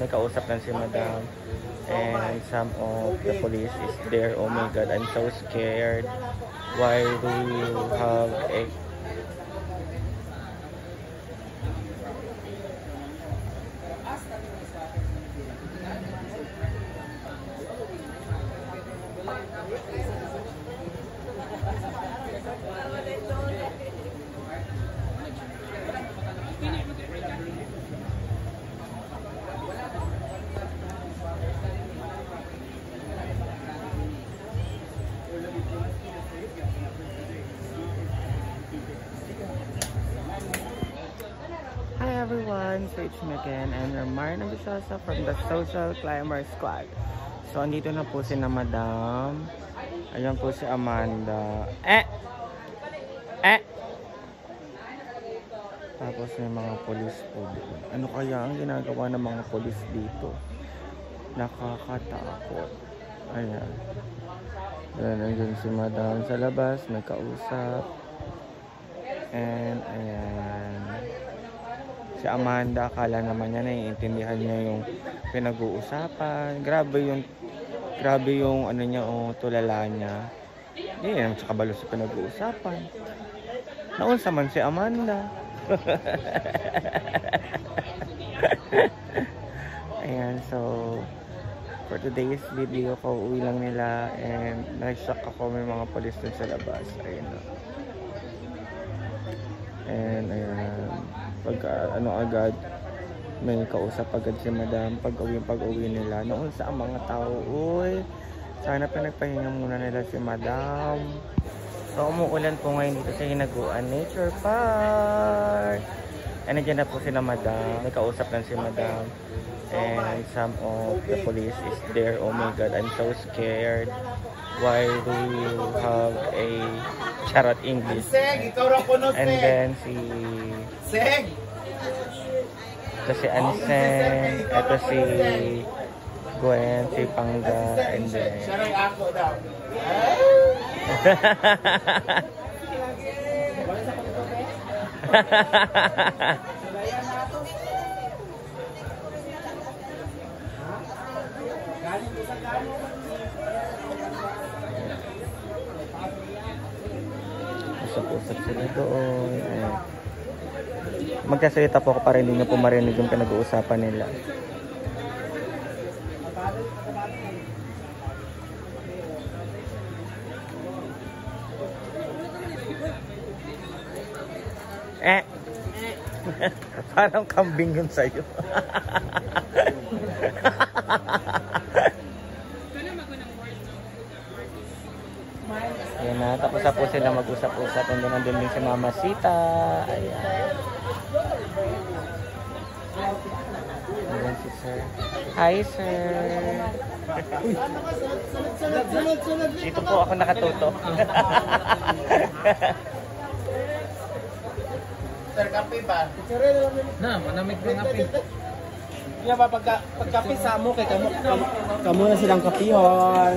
may kausap lang si madam. And some of the police is there. Oh my god, I'm so scared. Why do you have a... Hi everyone, so it's me again and I'm Marna Bisasa from the Social Climber Squad. So andito na po si na madam. Ayan po si Amanda. Tapos may mga polis po. Ano kaya ang ginagawa ng mga polis dito? Nakakatakot. Ayan. Nandiyan si madam sa labas, may kausap. And ayan. Si Amanda, akala naman niya, naiintindihan niya yung pinag-uusapan. Grabe yung ano niya, tulala niya. Hindi naman siya kabalo sa pinag-uusapan. Naunsa man si Amanda. Ayan, so for today's video, kauwi lang nila and na-shock ako, may mga polis dun sa labas. Ayan na. And ayan, pag agad may kausap agad si madam pag uwi nila. Noon sa mga tao, uy, sana pinagpahinga muna nila si madam. So umuulan po ngayon dito sa Hinaguan Nature Park. And nandiyan na po si na madam, may kausap lang si madam. And some of the police is there. Oh my god, I'm so scared. Why do you have a charot English? And then si ito si Ansen, ito si Gwen, si Pangga, and then usap-usap sila doon. Ayan. Magkasalita po ako para hindi nyo po marinig yung pinag-uusapan nila. Parang kambing yun sa'yo. Ayan na, tapos na po sila mag-usap-usap. And then nandun din si Mama Sita. Ayan. Ayan si Sir. Hi Sir. Dito po ako nakatuto. Sir, kape ba? Na, manamig ng kape. Iya ba pagkape sa mo kay kamo na silang kapihon.